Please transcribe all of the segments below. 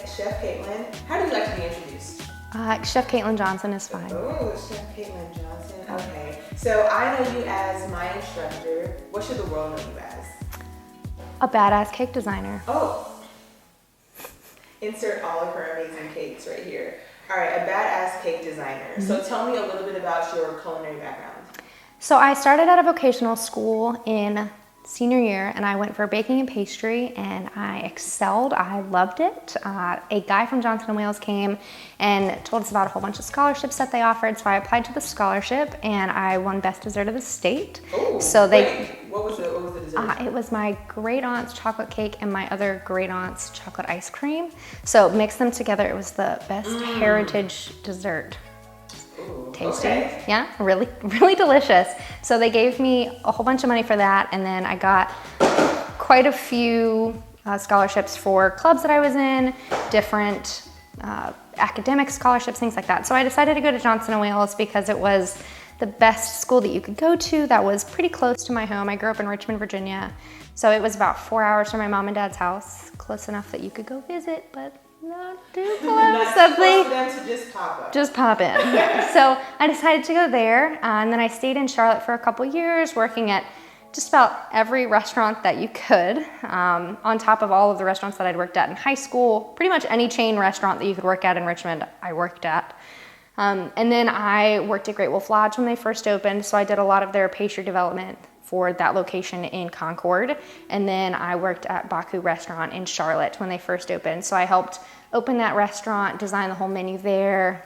Chef Katelyn. How do you like to be introduced? Chef Katelyn Johnson is fine. Oh, Chef Katelyn Johnson. Okay. So I know you as my instructor. What should the world know you as? A badass cake designer. Oh. Insert all of her amazing cakes right here. All right, a badass cake designer. So tell me a little bit about your culinary background. So I started at a vocational school in senior year, and I went for baking and pastry, and I excelled. I loved it. A guy from Johnson & Wales came and told us about a whole bunch of scholarships that they offered, so I applied to the scholarship, and I won Best Dessert of the State. Ooh, so what was the dessert? It was my great aunt's chocolate cake and my other great aunt's chocolate ice cream. So mix them together, it was the best heritage dessert. Ooh, Tasty. okay. Yeah, really, really delicious. So they gave me a whole bunch of money for that, and then I got quite a few scholarships for clubs that I was in, different academic scholarships, things like that. So I decided to go to Johnson & Wales because it was the best school that you could go to that was pretty close to my home. I grew up in Richmond, Virginia, so it was about 4 hours from my mom and dad's house, close enough that you could go visit, but not too close. Not too close for them to just pop up. Just pop in. Yeah. So I decided to go there, and then I stayed in Charlotte for a couple years, working at just about every restaurant that you could, on top of all of the restaurants that I'd worked at in high school. Pretty much any chain restaurant that you could work at in Richmond, I worked at. And then I worked at Great Wolf Lodge when they first opened, so I did a lot of their pastry development for that location in Concord. And then I worked at Baku Restaurant in Charlotte when they first opened. So I helped open that restaurant, design the whole menu there.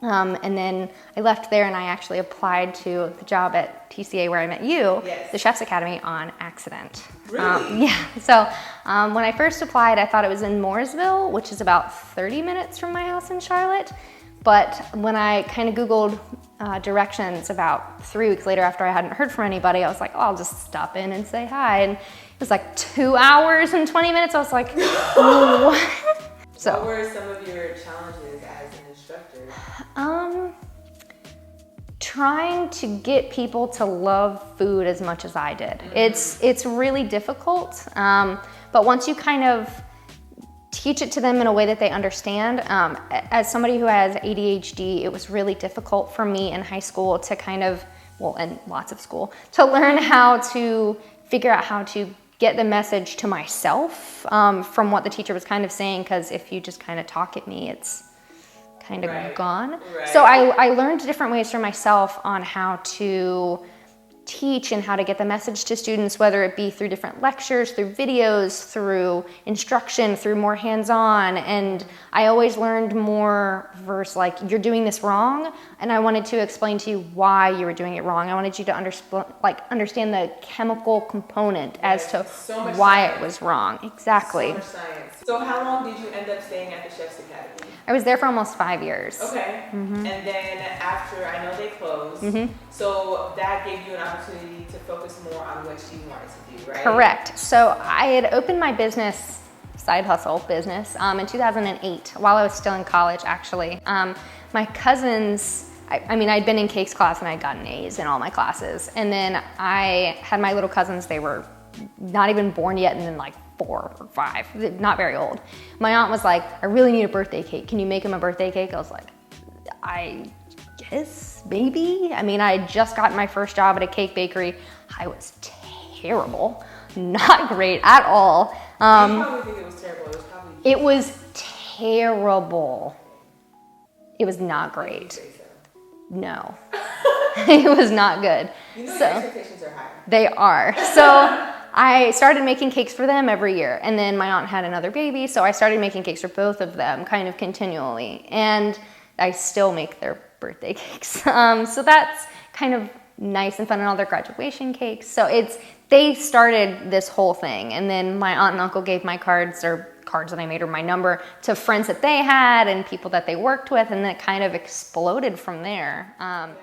And then I left there and I actually applied to the job at TCA where I met you, Yes. the Chef's Academy, on accident. Really? Yeah, so when I first applied, I thought it was in Mooresville, which is about 30 minutes from my house in Charlotte. But when I kind of Googled directions about 3 weeks later after I hadn't heard from anybody, I was like, oh, I'll just stop in and say hi. And it was like 2 hours and 20 minutes. I was like, what? So, what were some of your challenges as an instructor? Trying to get people to love food as much as I did. It's really difficult, but once you kind of teach it to them in a way that they understand. As somebody who has ADHD, it was really difficult for me in high school to kind of, well, and lots of school, to learn how to figure out how to get the message to myself from what the teacher was kind of saying, because if you just kind of talk at me, it's kind of gone. Right. So I learned different ways for myself on how to teach and how to get the message to students, whether it be through different lectures, through videos, through instruction, through more hands-on. And I always learned more versus like, you're doing this wrong, and I wanted to explain to you why you were doing it wrong. I wanted you to understand the chemical component as to why it was wrong. Exactly. So much science. So how long did you end up staying at the Chef's Academy? I was there for almost 5 years. Okay. And then after, I know they closed, so that gave you an opportunity to focus more on what you wanted to do, right? Correct. So I had opened my business, side hustle business, in 2008 while I was still in college, actually. My cousins, I'd been in cakes class and I'd gotten A's in all my classes. And then I had my little cousins, they were not even born yet, and then like 4 or 5, not very old. My aunt was like, I really need a birthday cake. Can you make him a birthday cake? I was like, I guess, maybe. I had just gotten my first job at a cake bakery. I was terrible, not great at all. You probably think it was terrible. It was terrible. It was not great. No, it was not good. You know, your expectations are high. They are. So I started making cakes for them every year, and then my aunt had another baby, so I started making cakes for both of them kind of continually, and I still make their birthday cakes. So that's kind of nice and fun, and all their graduation cakes. So they started this whole thing, and then my aunt and uncle gave my cards that I made, or my number, to friends that they had and people that they worked with, and it kind of exploded from there.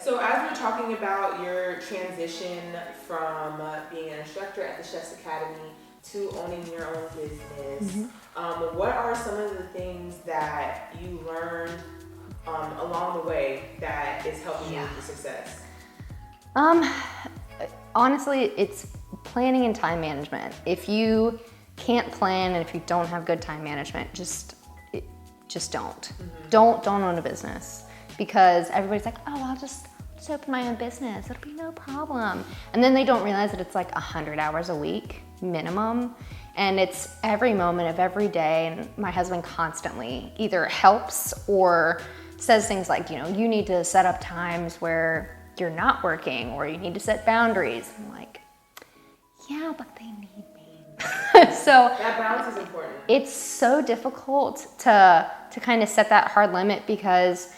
So as we're talking about your transition from being an instructor at the Chef's Academy to owning your own business, what are some of the things that you learned along the way that is helping you with your success? Honestly, it's planning and time management. If you can't plan and if you don't have good time management, just don't. Don't own a business, because everybody's like, oh, I'll just open my own business. It'll be no problem. And then they don't realize that it's like 100 hours a week minimum. And it's every moment of every day. And my husband constantly either helps or says things like, you need to set up times where you're not working, or you need to set boundaries. I'm like, yeah, but they need me. So that balance is important. It's so difficult to kind of set that hard limit, because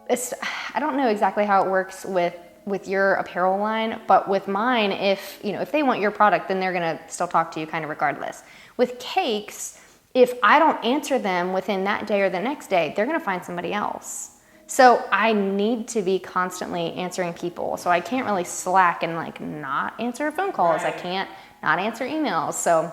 I don't know exactly how it works with your apparel line, but with mine, if they want your product, then they're gonna still talk to you kind of regardless. With cakes, if I don't answer them within that day or the next day, they're gonna find somebody else. So I need to be constantly answering people. So I can't really slack and like not answer phone calls. Right. I can't not answer emails. So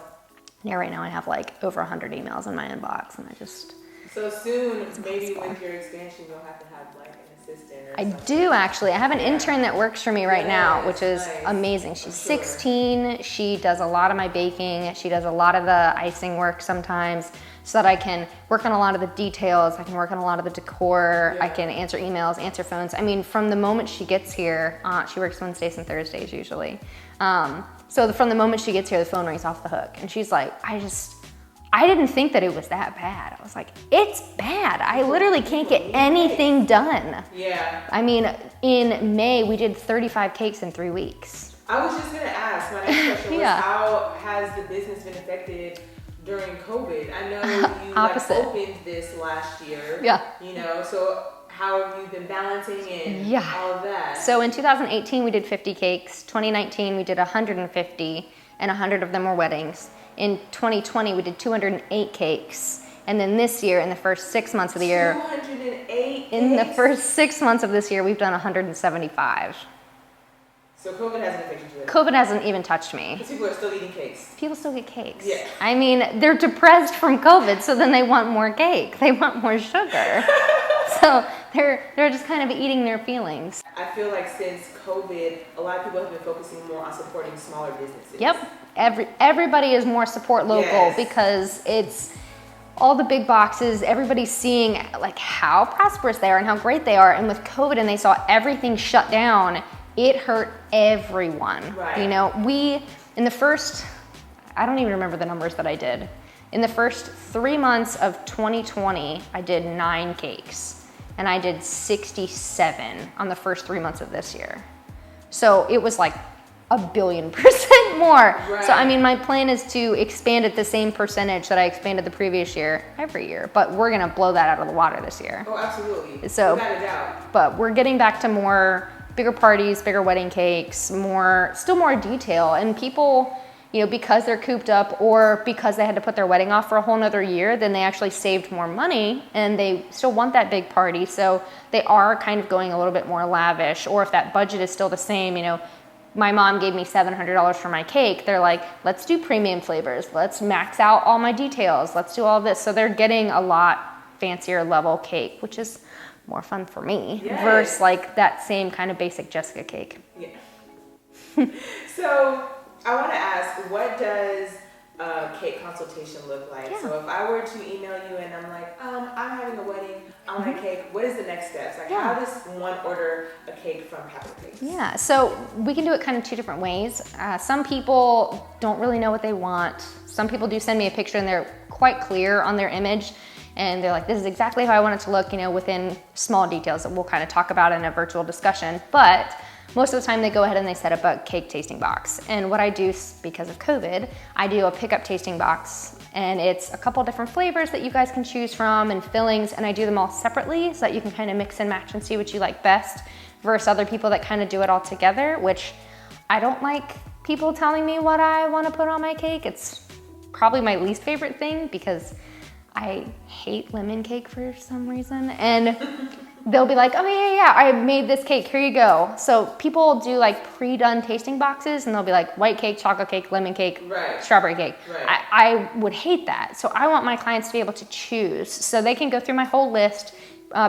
yeah, right now I have like over 100 emails in my inbox, and I just... So soon, maybe with your expansion, you'll have to have like an assistant or I something. do actually. I have an intern that works for me right now, which is amazing. She's 16. She does a lot of my baking. She does a lot of the icing work sometimes, so that I can work on a lot of the details. I can work on a lot of the decor. I can answer emails, answer phones. I mean, from the moment she gets here, she works Wednesdays and Thursdays usually. So from the moment she gets here, the phone rings off the hook. And she's like, I didn't think that it was that bad. I was like, it's bad. I literally can't get anything done. Yeah. I mean, in May, we did 35 cakes in 3 weeks. I was just gonna ask, my next question was, how has the business been affected during COVID? I know you opened this last year. Yeah. So how have you been balancing and all of that? So in 2018, we did 50 cakes. 2019, we did 150, and 100 of them were weddings. In 2020, we did 208 cakes. And then this year, in the first 6 months of the year... 208 In the first 6 months of this year, we've done 175. So COVID hasn't affected you? COVID hasn't even touched me. Because people are still eating cakes. People still get cakes. Yeah. I mean, they're depressed from COVID, so then they want more cake. They want more sugar. So they're just kind of eating their feelings. I feel like since COVID, a lot of people have been focusing more on supporting smaller businesses. Yep. Everybody is more support local, because it's all the big boxes. Everybody's seeing like how prosperous they are and how great they are. And with COVID, and they saw everything shut down, it hurt everyone. Right. We, in the first, I don't even remember the numbers that I did. In the first 3 months of 2020, I did 9 cakes, and I did 67 on the first 3 months of this year. So it was like 1,000,000,000% more. Right. So I mean, my plan is to expand at the same percentage that I expanded the previous year every year, but we're gonna blow that out of the water this year. Oh, absolutely. So, without a doubt. But we're getting back to bigger parties, bigger wedding cakes, still more detail. And people, because they're cooped up, or because they had to put their wedding off for a whole nother year, then they actually saved more money, and they still want that big party. So they are kind of going a little bit more lavish. Or if that budget is still the same, my mom gave me $700 for my cake. They're like, let's do premium flavors. Let's max out all my details. Let's do all this. So they're getting a lot fancier level cake, which is more fun for me versus like that same kind of basic Jessica cake. Yeah. So I want to ask, what does a cake consultation look like? Yeah. So if I were to email you and I'm like, I'm having a wedding, I want a cake, what is the next steps? Like, how does one order a cake from Capital Cakes? Yeah, so we can do it kind of 2 different ways. Some people don't really know what they want. Some people do send me a picture and they're quite clear on their image, and they're like, this is exactly how I want it to look, within small details that we'll kind of talk about in a virtual discussion. But most of the time they go ahead and they set up a cake tasting box. And what I do, because of COVID, I do a pickup tasting box, and it's a couple different flavors that you guys can choose from and fillings, and I do them all separately so that you can kind of mix and match and see what you like best, versus other people that kind of do it all together, which I don't like people telling me what I want to put on my cake. It's probably my least favorite thing, because I hate lemon cake for some reason. And they'll be like, oh yeah, I made this cake, here you go. So people do like pre-done tasting boxes, and they'll be like white cake, chocolate cake, lemon cake, strawberry cake. Right. I would hate that. So I want my clients to be able to choose, so they can go through my whole list,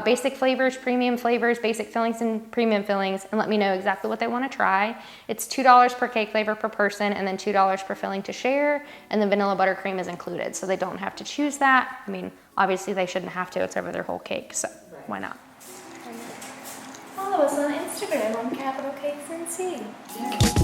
basic flavors, basic fillings, and premium fillings, and let me know exactly what they want to try. It's $2 per cake flavor per person, and then $2 per filling to share, and then vanilla buttercream is included, so they don't have to choose that. I mean, obviously they shouldn't have to, it's over their whole cake, so why not? Follow us on Instagram on Capital Cakes NC.